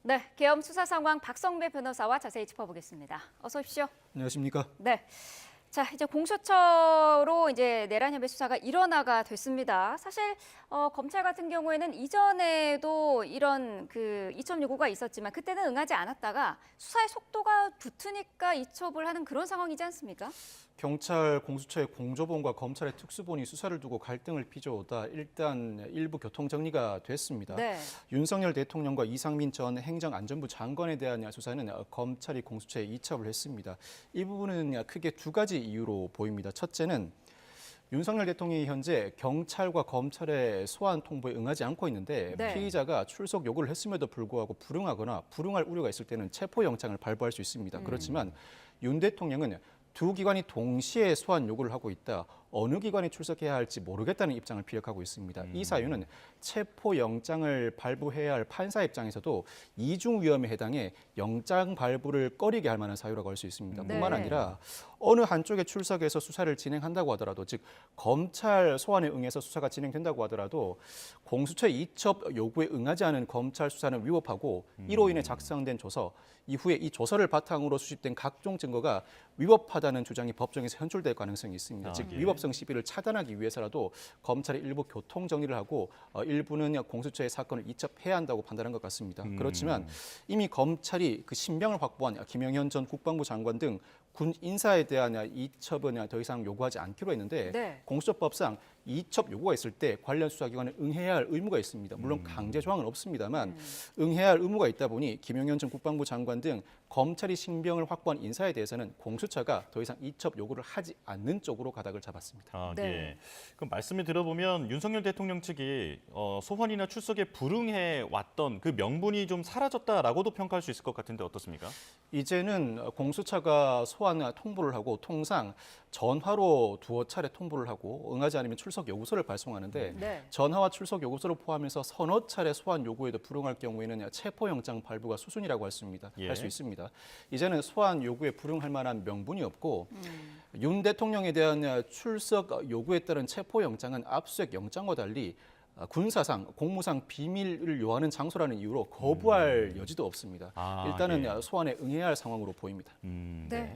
네, 계엄 수사 상황 박성배 변호사와 자세히 짚어보겠습니다. 어서 오십시오. 안녕하십니까? 네. 자, 이제 공수처로 이제 내란 협의 수사가 일원화가 됐습니다. 사실 검찰 같은 경우에는 이전에도 이런 이첩 요구가 있었지만 그때는 응하지 않았다가 수사의 속도가 붙으니까 이첩을 하는 그런 상황이지 않습니까? 경찰 공수처의 공조본과 검찰의 특수본이 수사를 두고 갈등을 빚어오다 일단 일부 교통 정리가 됐습니다. 네. 윤석열 대통령과 이상민 전 행정안전부 장관에 대한 수사는 검찰이 공수처에 이첩을 했습니다. 이 부분은 크게 두 가지 이유로 보입니다. 첫째는 윤석열 대통령이 현재 경찰과 검찰의 소환 통보에 응하지 않고 있는데 네. 피의자가 출석 요구를 했음에도 불구하고 불응하거나 불응할 우려가 있을 때는 체포영장을 발부할 수 있습니다. 그렇지만 윤 대통령은 두 기관이 동시에 소환 요구를 하고 있다. 어느 기관이 출석해야 할지 모르겠다는 입장을 피력하고 있습니다. 이 사유는 체포영장을 발부해야 할 판사 입장에서도 이중 위험에 해당해 영장 발부를 꺼리게 할 만한 사유라고 할 수 있습니다. 네. 뿐만 아니라 어느 한쪽에 출석해서 수사를 진행한다고 하더라도 즉 검찰 소환에 응해서 수사가 진행된다고 하더라도 공수처의 이첩 요구에 응하지 않은 검찰 수사는 위법하고 이로 인해 작성된 조서 이후에 이 조서를 바탕으로 수집된 각종 증거가 위법하다는 주장이 법정에서 현출될 가능성이 있습니다. 즉 예. 위법성 시비를 차단하기 위해서라도 검찰이 일부 교통 정리를 하고 일부는 공수처의 사건을 이첩해야 한다고 판단한 것 같습니다. 그렇지만 이미 검찰이 그 신병을 확보한 김영현 전 국방부 장관 등 군 인사에 대한 이첩은 더 이상 요구하지 않기로 했는데 네. 공수처법상 이첩 요구가 있을 때 관련 수사기관은 응해야 할 의무가 있습니다. 물론 강제 조항은 없습니다만 응해야 할 의무가 있다 보니 김영현 전 국방부 장관 등 검찰이 신병을 확보한 인사에 대해서는 공수처가 더 이상 이첩 요구를 하지 않는 쪽으로 가닥을 잡았습니다. 네. 예. 그럼 말씀을 들어보면 윤석열 대통령 측이 소환이나 출석에 불응해 왔던 그 명분이 좀 사라졌다라고도 평가할 수 있을 것 같은데 어떻습니까? 이제는 공수처가 소환 통보를 하고 통상 전화로 두어 차례 통보를 하고 응하지 않으면 출석 요구서를 발송하는데 네. 전화와 출석 요구서를 포함해서 서너 차례 소환 요구에도 불응할 경우에는 체포영장 발부가 수순이라고 할 수 있습니다. 이제는 소환 요구에 불응할 만한 명분이 없고 윤 대통령에 대한 출석 요구에 따른 체포영장은 압수수색 영장과 달리 군사상, 공무상 비밀을 요하는 장소라는 이유로 거부할 여지도 없습니다. 일단은 예. 소환에 응해야 할 상황으로 보입니다. 네.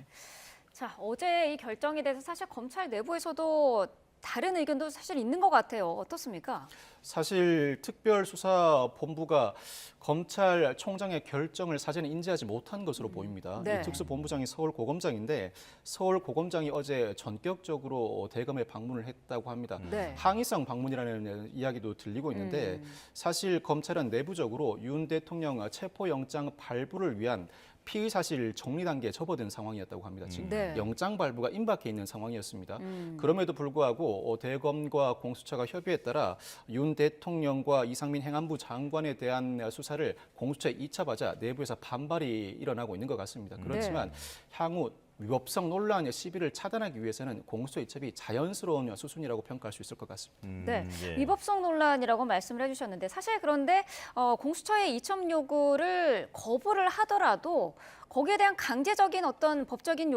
자, 어제 이 결정에 대해서 사실 검찰 내부에서도 다른 의견도 사실 있는 것 같아요. 어떻습니까? 사실 특별수사본부가 검찰총장의 결정을 사전에 인지하지 못한 것으로 보입니다. 네. 이 특수본부장이 서울고검장인데 서울고검장이 어제 전격적으로 대검에 방문을 했다고 합니다. 네. 항의성 방문이라는 이야기도 들리고 있는데 사실 검찰은 내부적으로 윤 대통령 체포영장 발부를 위한 피의 사실 정리 단계에 접어든 상황이었다고 합니다. 즉 네. 영장 발부가 임박해 있는 상황이었습니다. 그럼에도 불구하고 대검과 공수처가 협의에 따라 윤 대통령과 이상민 행안부 장관에 대한 수사를 공수처에 이첩하자 내부에서 반발이 일어나고 있는 것 같습니다. 그렇지만 향후 위법성 논란의 시비를 차단하기 위해서는 공수처 이첩이 자연스러운 수순이라고 평가할 수 있을 것 같습니다. 네, 예. 위법성 논란이라고 말씀을 해주셨는데 사실 그런데 공수처의 이첩 요구를 거부를 하더라도 거기에 대한 강제적인 어떤 법적인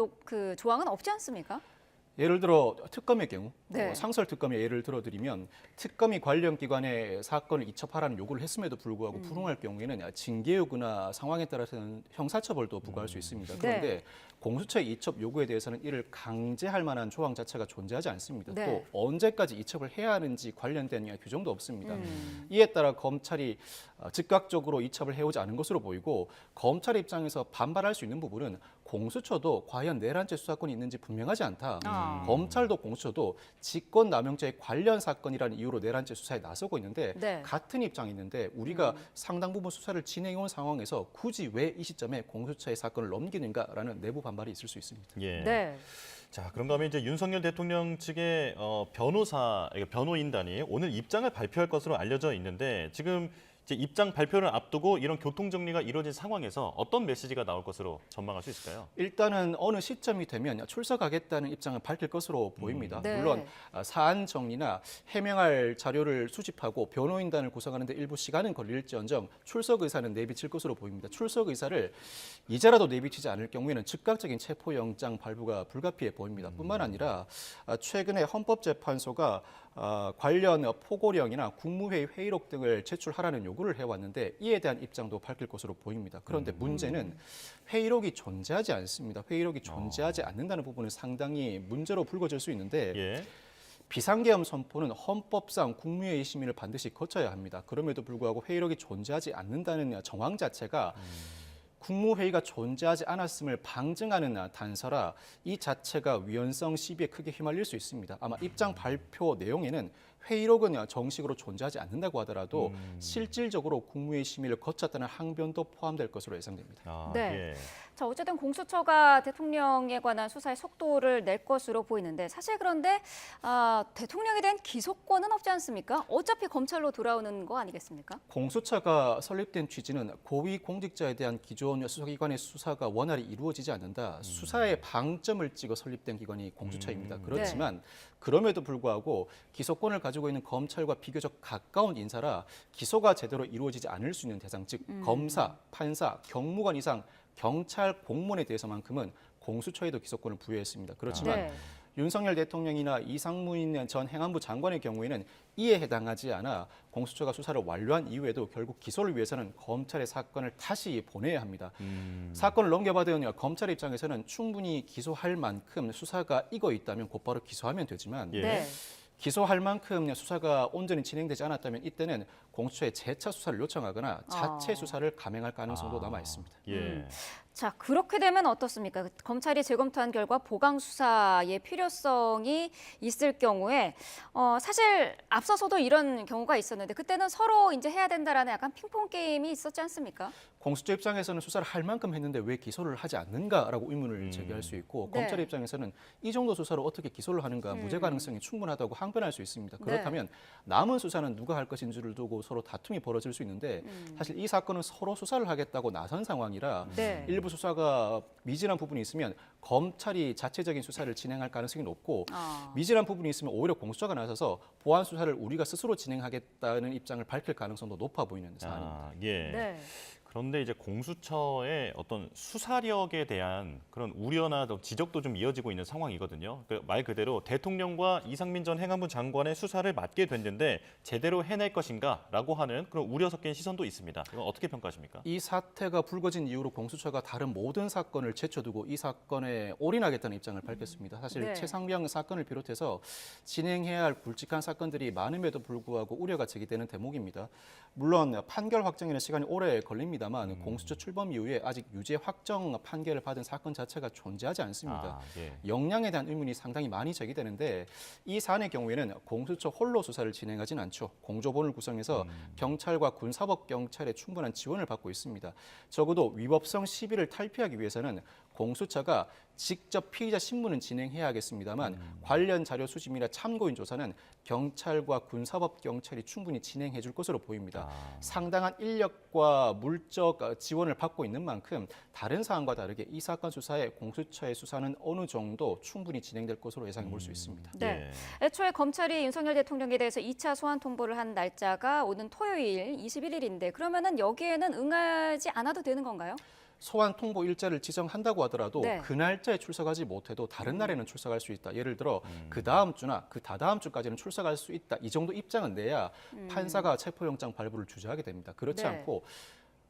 조항은 없지 않습니까? 예를 들어 특검의 경우 네. 상설 특검의 예를 들어드리면 특검이 관련 기관에 사건을 이첩하라는 요구를 했음에도 불구하고 불응할 경우에는 징계 요구나 상황에 따라서는 형사처벌도 부과할 수 있습니다. 그런데 네. 공수처의 이첩 요구에 대해서는 이를 강제할 만한 조항 자체가 존재하지 않습니다. 네. 또 언제까지 이첩을 해야 하는지 관련된 규정도 없습니다. 이에 따라 검찰이 즉각적으로 이첩을 해오지 않은 것으로 보이고 검찰 입장에서 반발할 수 있는 부분은 공수처도 과연 내란죄 수사권이 있는지 분명하지 않다. 검찰도 공수처도 직권남용죄의 관련 사건이라는 이유로 내란죄 수사에 나서고 있는데 네. 같은 입장이 있는데 우리가 상당 부분 수사를 진행해온 상황에서 굳이 왜 이 시점에 공수처의 사건을 넘기는가라는 내부 반발이 있을 수 있습니다. 예. 네. 자, 그런가 하면 이제 윤석열 대통령 측의 변호인단이 오늘 입장을 발표할 것으로 알려져 있는데 지금 이제 입장 발표를 앞두고 이런 교통 정리가 이루어진 상황에서 어떤 메시지가 나올 것으로 전망할 수 있을까요? 일단은 어느 시점이 되면 출석하겠다는 입장을 밝힐 것으로 보입니다. 네. 물론 사안 정리나 해명할 자료를 수집하고 변호인단을 구성하는 데 일부 시간은 걸릴지언정 출석 의사는 내비칠 것으로 보입니다. 출석 의사를 이제라도 내비치지 않을 경우에는 즉각적인 체포영장 발부가 불가피해 보입니다. 뿐만 아니라 최근에 헌법재판소가 관련 포고령이나 국무회의 회의록 등을 제출하라는 요구를 해왔는데 이에 대한 입장도 밝힐 것으로 보입니다. 그런데 문제는 회의록이 존재하지 않습니다. 회의록이 존재하지 않는다는 부분은 상당히 문제로 불거질 수 있는데 예. 비상계엄 선포는 헌법상 국무회의 심의를 반드시 거쳐야 합니다. 그럼에도 불구하고 회의록이 존재하지 않는다는 정황 자체가 국무회의가 존재하지 않았음을 방증하는 단서라 이 자체가 위헌성 시비에 크게 휘말릴 수 있습니다. 아마 입장 발표 내용에는 회의록은 정식으로 존재하지 않는다고 하더라도 실질적으로 국무회의 심의를 거쳤다는 항변도 포함될 것으로 예상됩니다. 아, 네. 예. 자, 어쨌든 공수처가 대통령에 관한 수사의 속도를 낼 것으로 보이는데 사실 그런데 대통령에 대한 기소권은 없지 않습니까? 어차피 검찰로 돌아오는 거 아니겠습니까? 공수처가 설립된 취지는 고위 공직자에 대한 기존 수사기관의 수사가 원활히 이루어지지 않는다. 수사에 방점을 찍어 설립된 기관이 공수처입니다. 그렇지만 그럼에도 불구하고 기소권을 가지고 있는 검찰과 비교적 가까운 인사라 기소가 제대로 이루어지지 않을 수 있는 대상, 즉 검사, 판사, 경무관 이상 경찰 공무원에 대해서만큼은 공수처에도 기소권을 부여했습니다. 그렇지만 네. 윤석열 대통령이나 이상무인 전 행안부 장관의 경우에는 이에 해당하지 않아 공수처가 수사를 완료한 이후에도 결국 기소를 위해서는 검찰의 사건을 다시 보내야 합니다. 사건을 넘겨받은 검찰 입장에서는 충분히 기소할 만큼 수사가 익어 있다면 곧바로 기소하면 되지만 예. 네. 기소할 만큼 수사가 온전히 진행되지 않았다면 이때는 공수처에 재차 수사를 요청하거나 자체 수사를 감행할 가능성도 남아 있습니다. 예. 자, 그렇게 되면 어떻습니까? 검찰이 재검토한 결과 보강 수사의 필요성이 있을 경우에 사실 앞서서도 이런 경우가 있었는데 그때는 서로 이제 해야 된다라는 약간 핑퐁 게임이 있었지 않습니까? 공수처 입장에서는 수사를 할 만큼 했는데 왜 기소를 하지 않는가라고 의문을 제기할 수 있고 네. 검찰 입장에서는 이 정도 수사를 어떻게 기소를 하는가 무죄 가능성이 충분하다고 항변할 수 있습니다. 그렇다면 남은 수사는 누가 할 것인지를 두고 서로 다툼이 벌어질 수 있는데 사실 이 사건은 서로 수사를 하겠다고 나선 상황이라 네. 일부 수사가 미진한 부분이 있으면 검찰이 자체적인 수사를 진행할 가능성이 높고 미진한 부분이 있으면 오히려 공수처가 나서서 보안 수사를 우리가 스스로 진행하겠다는 입장을 밝힐 가능성도 높아 보이는 사안입니다. 아, 예. 네. 그런데 이제 공수처의 어떤 수사력에 대한 그런 우려나 지적도 좀 이어지고 있는 상황이거든요. 말 그대로 대통령과 이상민 전 행안부 장관의 수사를 맡게 됐는데 제대로 해낼 것인가라고 하는 그런 우려 섞인 시선도 있습니다. 이건 어떻게 평가하십니까? 이 사태가 불거진 이후로 공수처가 다른 모든 사건을 제쳐두고 이 사건에 올인하겠다는 입장을 밝혔습니다. 사실 네. 최상병 사건을 비롯해서 진행해야 할 굵직한 사건들이 많음에도 불구하고 우려가 제기되는 대목입니다. 물론 판결 확정에는 시간이 오래 걸립니다만 공수처 출범 이후에 아직 유죄 확정 판결을 받은 사건 자체가 존재하지 않습니다. 아, 예. 역량에 대한 의문이 상당히 많이 제기되는데 이 사안의 경우에는 공수처 홀로 수사를 진행하진 않죠. 공조본을 구성해서 경찰과 군사법경찰의 충분한 지원을 받고 있습니다. 적어도 위법성 시비를 탈피하기 위해서는 공수처가 직접 피의자 신문은 진행해야 하겠습니다만 관련 자료 수집이나 참고인 조사는 경찰과 군사법경찰이 충분히 진행해 줄 것으로 보입니다. 상당한 인력과 물적 지원을 받고 있는 만큼 다른 사안과 다르게 이 사건 수사에 공수처의 수사는 어느 정도 충분히 진행될 것으로 예상해 볼 수 있습니다. 네. 예. 애초에 검찰이 윤석열 대통령에 대해서 2차 소환 통보를 한 날짜가 오는 토요일 21일인데 그러면은 여기에는 응하지 않아도 되는 건가요? 소환 통보 일자를 지정한다고 하더라도 네. 그 날짜에 출석하지 못해도 다른 날에는 출석할 수 있다. 예를 들어 그 다음 주나 그 다다음 주까지는 출석할 수 있다. 이 정도 입장은 내야 판사가 체포영장 발부를 주저하게 됩니다. 그렇지 네. 않고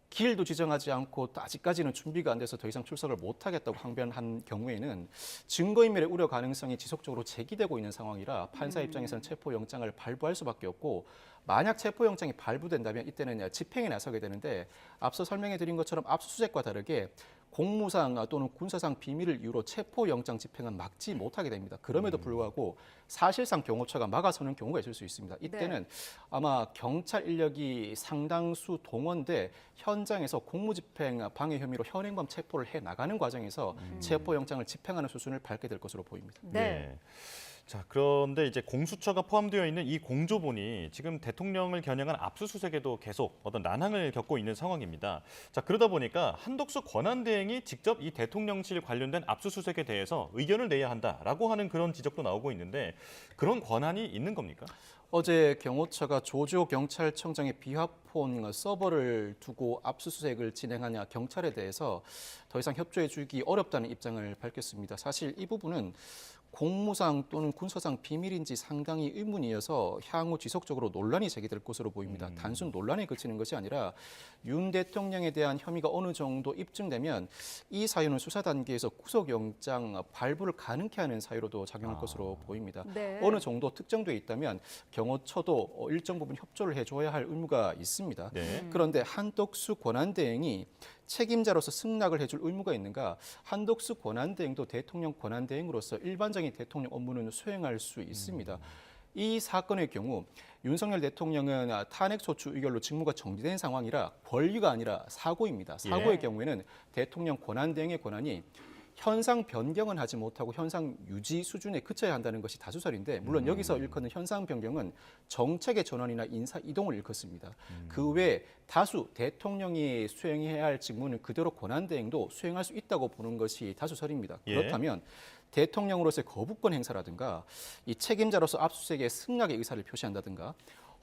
길도 지정하지 않고 또 아직까지는 준비가 안 돼서 더 이상 출석을 못하겠다고 항변한 경우에는 증거인멸의 우려 가능성이 지속적으로 제기되고 있는 상황이라 판사 입장에서는 체포영장을 발부할 수밖에 없고 만약 체포영장이 발부된다면 이때는 집행에 나서게 되는데 앞서 설명해 드린 것처럼 압수수색과 다르게 공무상 또는 군사상 비밀을 이유로 체포영장 집행은 막지 못하게 됩니다. 그럼에도 불구하고 사실상 경호처가 막아서는 경우가 있을 수 있습니다. 이때는 아마 경찰 인력이 상당수 동원돼 현장에서 공무집행 방해 혐의로 현행범 체포를 해 나가는 과정에서 체포영장을 집행하는 수순을 밟게 될 것으로 보입니다. 네. 예. 자, 그런데 이제 공수처가 포함되어 있는 이 공조본이 지금 대통령을 겨냥한 압수수색에도 계속 어떤 난항을 겪고 있는 상황입니다. 자, 그러다 보니까 한덕수 권한대행이 직접 이 대통령실 관련된 압수수색에 대해서 의견을 내야 한다라고 하는 그런 지적도 나오고 있는데 그런 권한이 있는 겁니까? 어제 경호처가 조지호 경찰청장의 비화폰 서버를 두고 압수수색을 진행하냐 경찰에 대해서 더 이상 협조해 주기 어렵다는 입장을 밝혔습니다. 사실 이 부분은 공무상 또는 군사상 비밀인지 상당히 의문이어서 향후 지속적으로 논란이 제기될 것으로 보입니다. 단순 논란에 그치는 것이 아니라 윤 대통령에 대한 혐의가 어느 정도 입증되면 이 사유는 수사 단계에서 구속영장 발부를 가능케 하는 사유로도 작용할 것으로 보입니다. 네. 어느 정도 특정돼 있다면 경호처도 일정 부분 협조를 해줘야 할 의무가 있습니다. 네. 그런데 한덕수 권한대행이 책임자로서 승낙을 해줄 의무가 있는가? 한덕수 권한대행도 대통령 권한대행으로서 일반적인 대통령 업무는 수행할 수 있습니다. 이 사건의 경우 윤석열 대통령은 탄핵소추 의결로 직무가 정지된 상황이라 권리가 아니라 사고입니다. 사고의 예. 경우에는 대통령 권한대행의 권한이 현상 변경은 하지 못하고 현상 유지 수준에 그쳐야 한다는 것이 다수설인데 물론 여기서 일컫는 현상 변경은 정책의 전환이나 인사 이동을 일컫습니다. 그 외에 다수 대통령이 수행해야 할 직무는 그대로 권한대행도 수행할 수 있다고 보는 것이 다수설입니다. 예. 그렇다면 대통령으로서의 거부권 행사라든가 이 책임자로서 압수수색의 승낙의 의사를 표시한다든가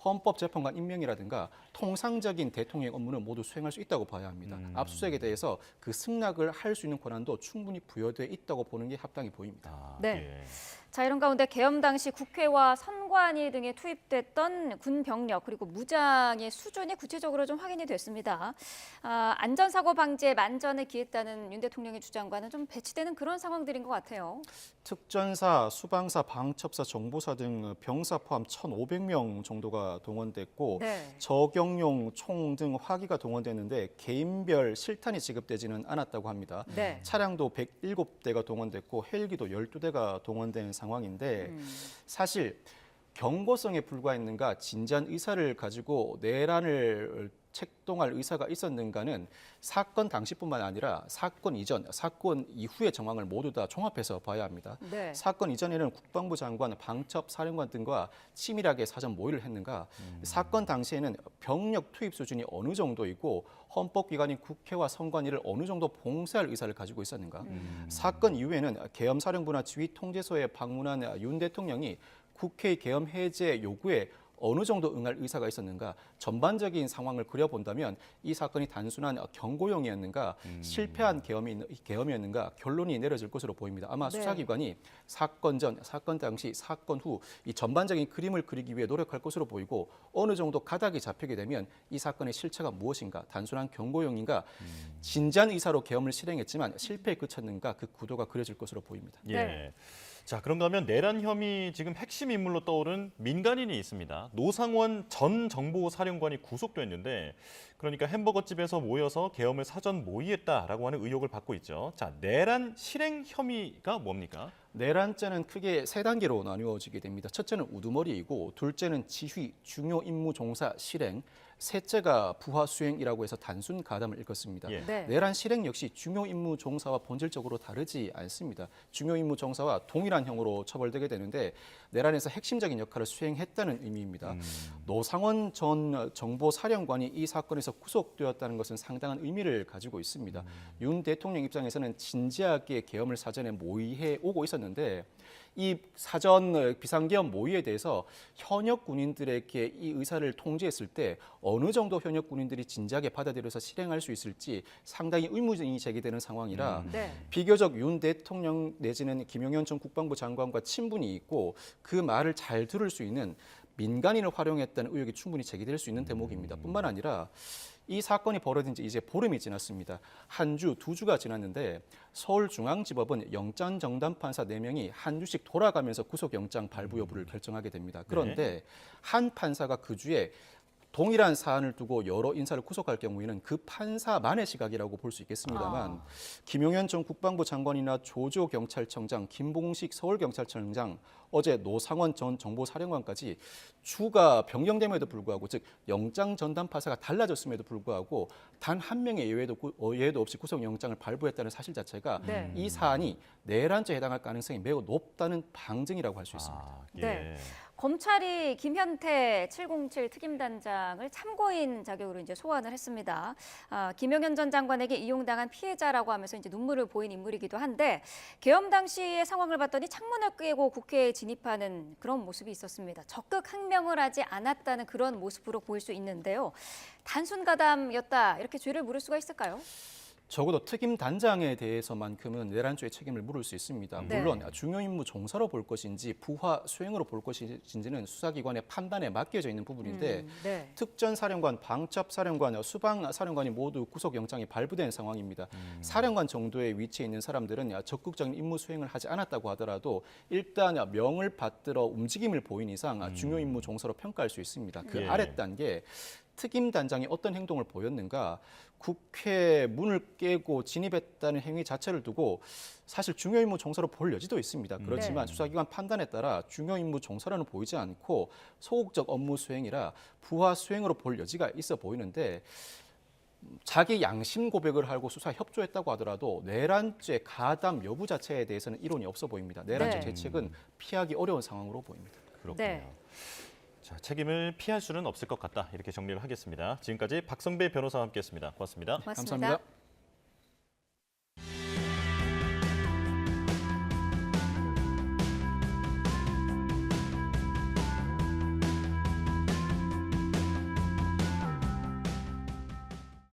헌법재판관 임명이라든가 통상적인 대통령 업무는 모두 수행할 수 있다고 봐야 합니다. 압수수색에 대해서 그 승낙을 할 수 있는 권한도 충분히 부여돼 있다고 보는 게 합당해 보입니다. 아, 네. 예. 자, 이런 가운데 계엄 당시 국회와 선관위 등에 투입됐던 군 병력 그리고 무장의 수준이 구체적으로 좀 확인이 됐습니다. 안전사고 방지에 만전을 기했다는 윤 대통령의 주장과는 좀 배치되는 그런 상황들인 것 같아요. 특전사, 수방사, 방첩사, 정보사 등 병사 포함 1,500명 정도가 동원됐고 네. 저격용 총 등 화기가 동원됐는데 개인별 실탄이 지급되지는 않았다고 합니다. 네. 차량도 107대가 동원됐고 헬기도 12대가 동원된 상황인데 사실 경고성에 불과했는가 진지한 의사를 가지고 내란을 책동할 의사가 있었는가는 사건 당시뿐만 아니라 사건 이전, 사건 이후의 정황을 모두 다 종합해서 봐야 합니다. 네. 사건 이전에는 국방부 장관, 방첩 사령관 등과 치밀하게 사전 모의를 했는가, 사건 당시에는 병력 투입 수준이 어느 정도이고 헌법기관인 국회와 선관위를 어느 정도 봉쇄할 의사를 가지고 있었는가, 사건 이후에는 계엄사령부나 지휘통제소에 방문한 윤 대통령이 국회의 계엄 해제 요구에 어느 정도 응할 의사가 있었는가, 전반적인 상황을 그려본다면 이 사건이 단순한 경고용이었는가, 실패한 계엄이었는가 결론이 내려질 것으로 보입니다. 아마 네. 수사기관이 사건 전, 사건 당시, 사건 후 이 전반적인 그림을 그리기 위해 노력할 것으로 보이고 어느 정도 가닥이 잡히게 되면 이 사건의 실체가 무엇인가, 단순한 경고용인가, 진지한 의사로 계엄을 실행했지만 실패에 그쳤는가 그 구도가 그려질 것으로 보입니다. 예. 네. 자, 그런가 하면 내란 혐의 지금 핵심 인물로 떠오른 민간인이 있습니다. 노상원 전 정보사령관이 구속됐는데 그러니까 햄버거집에서 모여서 계엄을 사전 모의했다라고 하는 의혹을 받고 있죠. 자, 내란 실행 혐의가 뭡니까? 내란죄는 크게 세 단계로 나누어지게 됩니다. 첫째는 우두머리이고 둘째는 지휘, 중요 임무 종사, 실행, 셋째가 부하 수행이라고 해서 단순 가담을 일컫습니다. 예. 네. 내란 실행 역시 중요 임무 종사와 본질적으로 다르지 않습니다. 중요 임무 종사와 동일한 형으로 처벌되게 되는데 내란에서 핵심적인 역할을 수행했다는 의미입니다. 노상원 전 정보사령관이 이 사건에서 구속되었다는 것은 상당한 의미를 가지고 있습니다. 윤 대통령 입장에서는 진지하게 계엄을 사전에 모의해 오고 있었는데 이 사전 비상계엄 모의에 대해서 현역 군인들에게 이 의사를 통지했을 때 어느 정도 현역 군인들이 진지하게 받아들여서 실행할 수 있을지 상당히 의문이 제기되는 상황이라 네. 비교적 윤 대통령 내지는 김용현 전 국방부 장관과 친분이 있고 그 말을 잘 들을 수 있는 민간인을 활용했다는 의혹이 충분히 제기될 수 있는 대목입니다. 뿐만 아니라 이 사건이 벌어진 지 이제 보름이 지났습니다. 한 주, 두 주가 지났는데 서울중앙지법은 영장정담판사 4명이 한 주씩 돌아가면서 구속영장 발부 여부를 결정하게 됩니다. 그런데 한 판사가 그 주에 동일한 사안을 두고 여러 인사를 구속할 경우에는 그 판사만의 시각이라고 볼 수 있겠습니다만 김용현 전 국방부 장관이나 조조 경찰청장, 김봉식 서울경찰청장, 어제 노상원 전 정보사령관까지 주가 변경됨에도 불구하고 즉 영장 전담 판사가 달라졌음에도 불구하고 단 한 명의 예외도 없이 구속영장을 발부했다는 사실 자체가 네. 이 사안이 내란죄에 해당할 가능성이 매우 높다는 방증이라고 할 수 있습니다. 아, 예. 네. 검찰이 김현태 707 특임단장을 참고인 자격으로 이제 소환을 했습니다. 김용현 전 장관에게 이용당한 피해자라고 하면서 이제 눈물을 보인 인물이기도 한데 계엄 당시의 상황을 봤더니 창문을 깨고 국회에 진입하는 그런 모습이 있었습니다. 적극 항명을 하지 않았다는 그런 모습으로 보일 수 있는데요. 단순 가담이었다 이렇게 죄를 물을 수가 있을까요? 적어도 특임 단장에 대해서만큼은 내란죄의 책임을 물을 수 있습니다. 네. 물론 중요 임무 종사로 볼 것인지 부하 수행으로 볼 것인지는 수사기관의 판단에 맡겨져 있는 부분인데 네. 특전사령관, 방첩사령관, 수방사령관이 모두 구속영장이 발부된 상황입니다. 사령관 정도의 위치에 있는 사람들은 적극적인 임무 수행을 하지 않았다고 하더라도 일단 명을 받들어 움직임을 보인 이상 중요 임무 종사로 평가할 수 있습니다. 그 예. 아랫단계 특임 단장이 어떤 행동을 보였는가? 국회 문을 깨고 진입했다는 행위 자체를 두고 사실 중요 임무 종사로 볼 여지도 있습니다. 그렇지만 네. 수사기관 판단에 따라 중요 임무 종사로는 보이지 않고 소극적 업무 수행이라 부하 수행으로 볼 여지가 있어 보이는데 자기 양심 고백을 하고 수사 협조했다고 하더라도 내란죄 가담 여부 자체에 대해서는 이론이 없어 보입니다. 내란죄 네. 대책은 피하기 어려운 상황으로 보입니다. 그렇군요. 네. 자, 책임을 피할 수는 없을 것 같다. 이렇게 정리를 하겠습니다. 지금까지 박성배 변호사와 함께했습니다. 고맙습니다. 고맙습니다. 감사합니다.